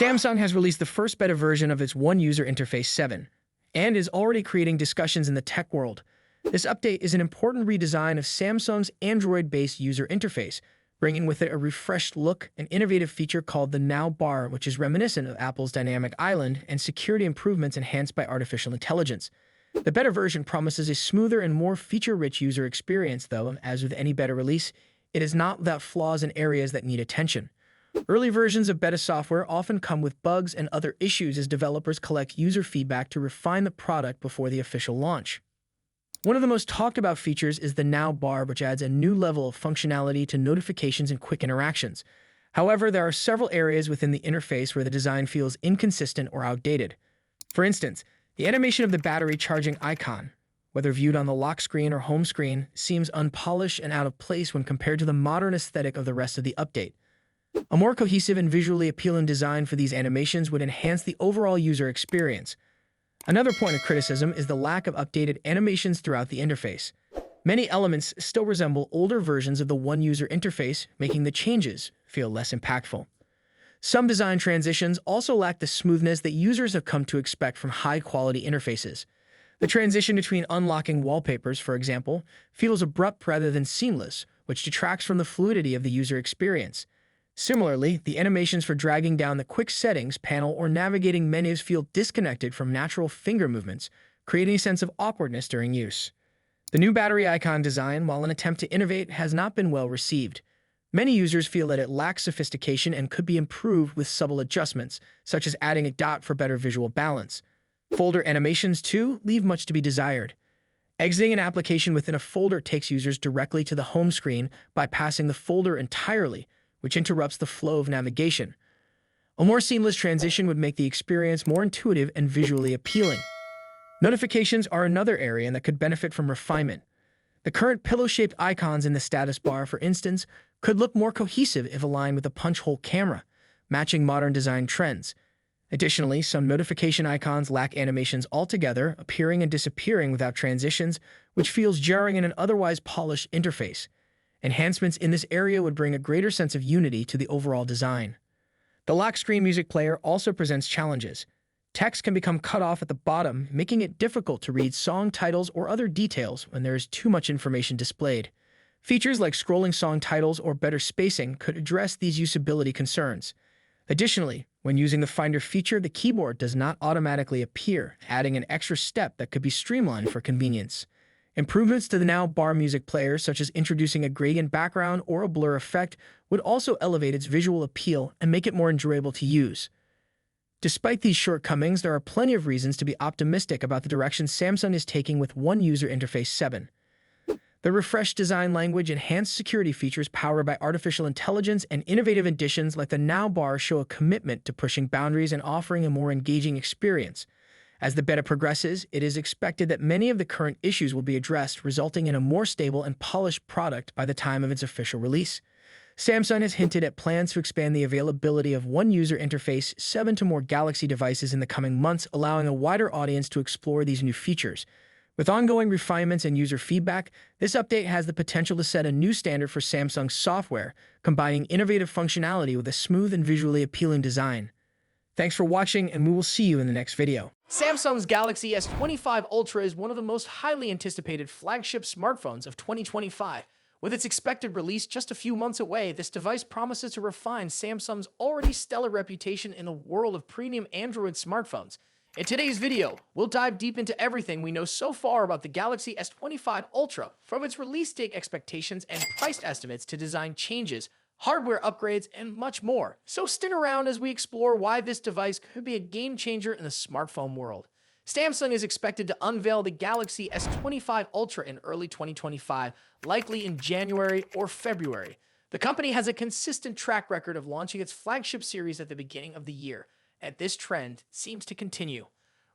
Samsung has released the first beta version of its One User Interface 7 and is already creating discussions in the tech world. This update is an important redesign of Samsung's Android-based user interface, bringing with it a refreshed look and innovative feature called the Now bar, which is reminiscent of Apple's Dynamic Island and security improvements enhanced by artificial intelligence. The beta version promises a smoother and more feature-rich user experience, though, as with any beta release, it is not without flaws in areas that need attention. Early versions of beta software often come with bugs and other issues as developers collect user feedback to refine the product before the official launch. One of the most talked about features is the Now bar, which adds a new level of functionality to notifications and quick interactions. However, there are several areas within the interface where the design feels inconsistent or outdated. For instance, the animation of the battery charging icon, whether viewed on the lock screen or home screen, seems unpolished and out of place when compared to the modern aesthetic of the rest of the update. A more cohesive and visually appealing design for these animations would enhance the overall user experience. Another point of criticism is the lack of updated animations throughout the interface. Many elements still resemble older versions of the One User Interface, making the changes feel less impactful. Some design transitions also lack the smoothness that users have come to expect from high-quality interfaces. The transition between unlocking wallpapers, for example, feels abrupt rather than seamless, which detracts from the fluidity of the user experience. Similarly, the animations for dragging down the Quick Settings panel or navigating menus feel disconnected from natural finger movements, creating a sense of awkwardness during use. The new battery icon design, while an attempt to innovate, has not been well received. Many users feel that it lacks sophistication and could be improved with subtle adjustments, such as adding a dot for better visual balance. Folder animations, too, leave much to be desired. Exiting an application within a folder takes users directly to the home screen, bypassing the folder entirely, which interrupts the flow of navigation. A more seamless transition would make the experience more intuitive and visually appealing. Notifications are another area that could benefit from refinement. The current pillow-shaped icons in the status bar, for instance, could look more cohesive if aligned with a punch-hole camera, matching modern design trends. Additionally, some notification icons lack animations altogether, appearing and disappearing without transitions, which feels jarring in an otherwise polished interface. Enhancements in this area would bring a greater sense of unity to the overall design. The lock screen music player also presents challenges. Text can become cut off at the bottom, making it difficult to read song titles or other details when there is too much information displayed. Features like scrolling song titles or better spacing could address these usability concerns. Additionally, when using the Finder feature, the keyboard does not automatically appear, adding an extra step that could be streamlined for convenience. Improvements to the Now bar music player, such as introducing a gradient background or a blur effect, would also elevate its visual appeal and make it more enjoyable to use. Despite these shortcomings, there are plenty of reasons to be optimistic about the direction Samsung is taking with One User Interface 7. The refreshed design language, enhanced security features powered by artificial intelligence, and innovative additions like the Now bar show a commitment to pushing boundaries and offering a more engaging experience. As the beta progresses, it is expected that many of the current issues will be addressed, resulting in a more stable and polished product by the time of its official release. Samsung has hinted at plans to expand the availability of One User Interface 7 to more Galaxy devices in the coming months, allowing a wider audience to explore these new features. With ongoing refinements and user feedback, this update has the potential to set a new standard for Samsung's software, combining innovative functionality with a smooth and visually appealing design. Thanks for watching, and we will see you in the next video. Samsung's Galaxy S25 Ultra is one of the most highly anticipated flagship smartphones of 2025. With its expected release just a few months away, this device promises to refine Samsung's already stellar reputation in the world of premium Android smartphones. In today's video, we'll dive deep into everything we know so far about the Galaxy S25 Ultra, from its release date expectations and price estimates to design changes, hardware upgrades, and much more. So stick around as we explore why this device could be a game changer in the smartphone world. Samsung is expected to unveil the Galaxy S25 Ultra in early 2025, likely in January or February. The company has a consistent track record of launching its flagship series at the beginning of the year, and this trend seems to continue.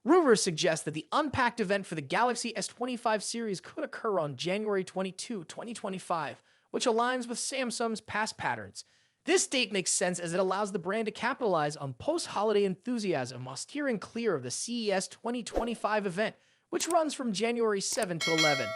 Rumors suggest that the unpacked event for the Galaxy S25 series could occur on January 22, 2025, which aligns with Samsung's past patterns. This date makes sense as it allows the brand to capitalize on post-holiday enthusiasm while steering clear of the CES 2025 event, which runs from January 7 to 11.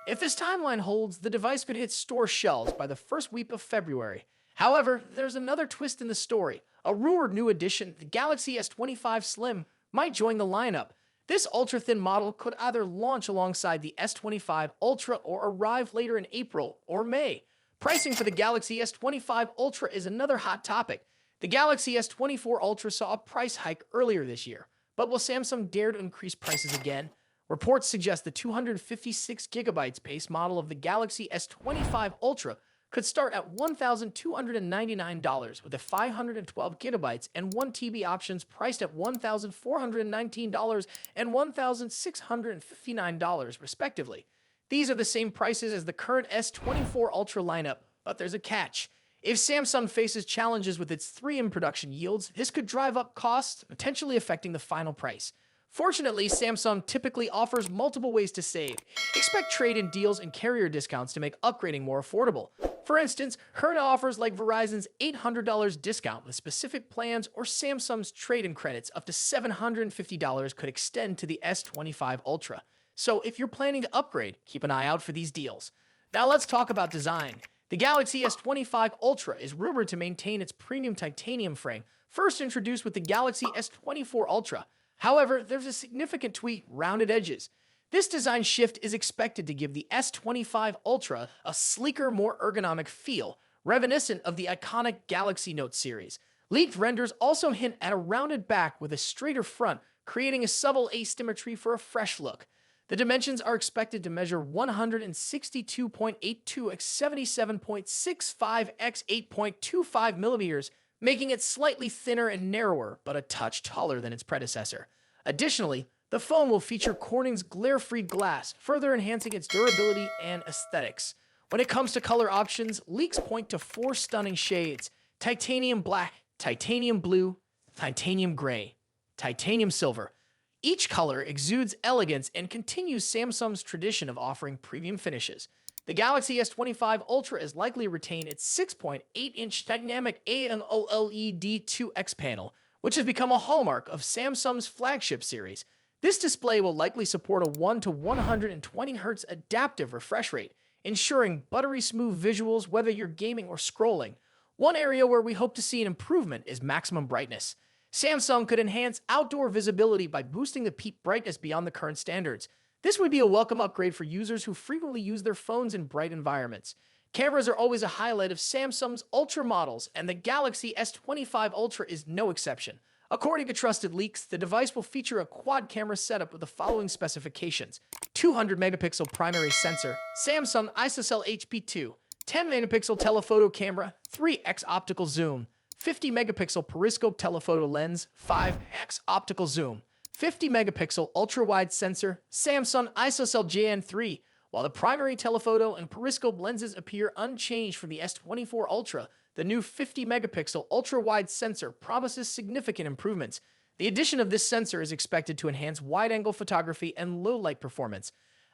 If this timeline holds, the device could hit store shelves by the first week of February. However, there's another twist in the story. A rumored new addition, the Galaxy S25 Slim, might join the lineup. This ultra-thin model could either launch alongside the S25 Ultra or arrive later in April or May. Pricing for the Galaxy S25 Ultra is another hot topic. The Galaxy S24 Ultra saw a price hike earlier this year, but will Samsung dare to increase prices again? Reports suggest the 256GB base model of the Galaxy S25 Ultra could start at $1,299 with a 512GB and 1TB options priced at $1,419 and $1,659 respectively. These are the same prices as the current S24 Ultra lineup, but there's a catch. If Samsung faces challenges with its 3M production yields, this could drive up costs, potentially affecting the final price. Fortunately, Samsung typically offers multiple ways to save. Expect trade-in deals and carrier discounts to make upgrading more affordable. For instance, HERNA offers like Verizon's $800 discount with specific plans, or Samsung's trade-in credits up to $750 could extend to the S25 Ultra. So if you're planning to upgrade, keep an eye out for these deals. Now let's talk about design. The Galaxy S25 Ultra is rumored to maintain its premium titanium frame, first introduced with the Galaxy S24 Ultra. However, there's a significant tweak: rounded edges. This design shift is expected to give the S25 Ultra a sleeker, more ergonomic feel, reminiscent of the iconic Galaxy Note series. Leaked renders also hint at a rounded back with a straighter front, creating a subtle asymmetry for a fresh look. The dimensions are expected to measure 162.82 x 77.65 x 8.25 millimeters, making it slightly thinner and narrower, but a touch taller than its predecessor. Additionally, the phone will feature Corning's glare-free glass, further enhancing its durability and aesthetics. When it comes to color options, leaks point to 4 stunning shades: titanium black, titanium blue, titanium gray, titanium silver. Each color exudes elegance and continues Samsung's tradition of offering premium finishes. The Galaxy S25 Ultra is likely to retain its 6.8-inch dynamic AMOLED 2X panel, which has become a hallmark of Samsung's flagship series. This display will likely support a 1 to 120 Hz adaptive refresh rate, ensuring buttery-smooth visuals whether you're gaming or scrolling. One area where we hope to see an improvement is maximum brightness. Samsung could enhance outdoor visibility by boosting the peak brightness beyond the current standards. This would be a welcome upgrade for users who frequently use their phones in bright environments. Cameras are always a highlight of Samsung's Ultra models, and the Galaxy S25 Ultra is no exception. According to trusted leaks, the device will feature a quad-camera setup with the following specifications: 200-megapixel primary sensor, Samsung ISOCELL HP2, 10-megapixel telephoto camera, 3x optical zoom, 50-megapixel periscope telephoto lens, 5x optical zoom, 50-megapixel ultra-wide sensor, Samsung ISOCELL JN3. While the primary telephoto and periscope lenses appear unchanged from the S24 Ultra, the new 50-megapixel ultra-wide sensor promises significant improvements. The addition of this sensor is expected to enhance wide-angle photography and low-light performance.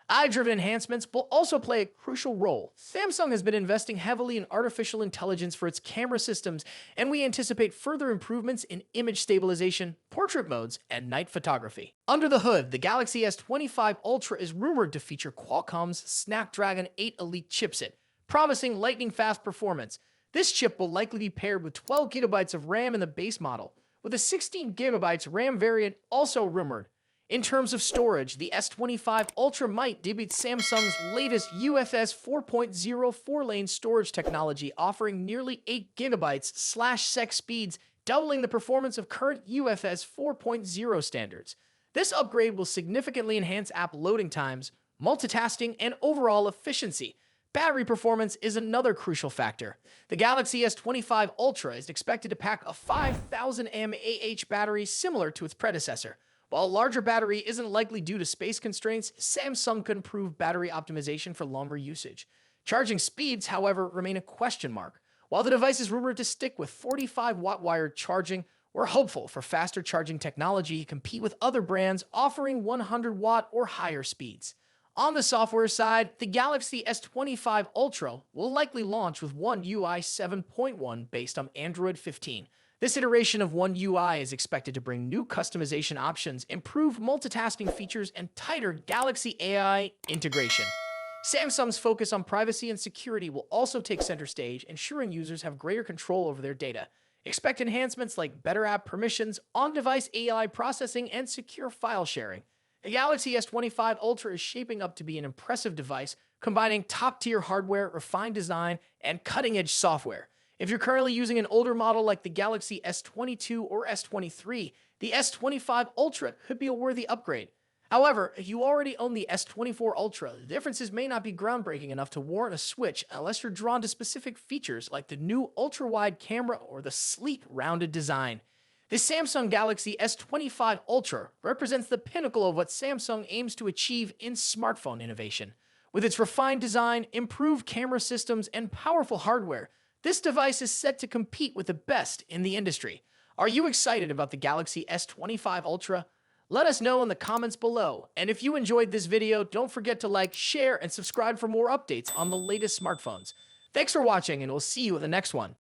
Eye-driven enhancements will also play a crucial role. Samsung has been investing heavily in artificial intelligence for its camera systems, and we anticipate further improvements in image stabilization, portrait modes, and night photography. Under the hood, the Galaxy S25 Ultra is rumored to feature Qualcomm's Snapdragon 8 Elite chipset, promising lightning-fast performance. This chip will likely be paired with 12GB of RAM in the base model, with a 16GB RAM variant also rumored. In terms of storage, the S25 Ultra might debut Samsung's latest UFS 4.0 4-lane storage technology, offering nearly 8GB/sec speeds, doubling the performance of current UFS 4.0 standards. This upgrade will significantly enhance app loading times, multitasking, and overall efficiency. Battery performance is another crucial factor. The Galaxy S25 Ultra is expected to pack a 5000 mAh battery similar to its predecessor. While a larger battery isn't likely due to space constraints, Samsung could improve battery optimization for longer usage. Charging speeds, however, remain a question mark. While the device is rumored to stick with 45-watt wired charging, we're hopeful for faster charging technology to compete with other brands offering 100-watt or higher speeds. On the software side, the Galaxy S25 Ultra will likely launch with One UI 7.1 based on Android 15. This iteration of One UI is expected to bring new customization options, improved multitasking features, and tighter Galaxy AI integration. Samsung's focus on privacy and security will also take center stage, ensuring users have greater control over their data. Expect enhancements like better app permissions, on-device AI processing, and secure file sharing. The Galaxy S25 Ultra is shaping up to be an impressive device, combining top-tier hardware, refined design, and cutting-edge software. If you're currently using an older model like the Galaxy S22 or S23, the S25 Ultra could be a worthy upgrade. However, if you already own the S24 Ultra, the differences may not be groundbreaking enough to warrant a switch unless you're drawn to specific features like the new ultra-wide camera or the sleek, rounded design. The Samsung Galaxy S25 Ultra represents the pinnacle of what Samsung aims to achieve in smartphone innovation. With its refined design, improved camera systems, and powerful hardware, this device is set to compete with the best in the industry. Are you excited about the Galaxy S25 Ultra? Let us know in the comments below. And if you enjoyed this video, don't forget to like, share, and subscribe for more updates on the latest smartphones. Thanks for watching, and we'll see you in the next one.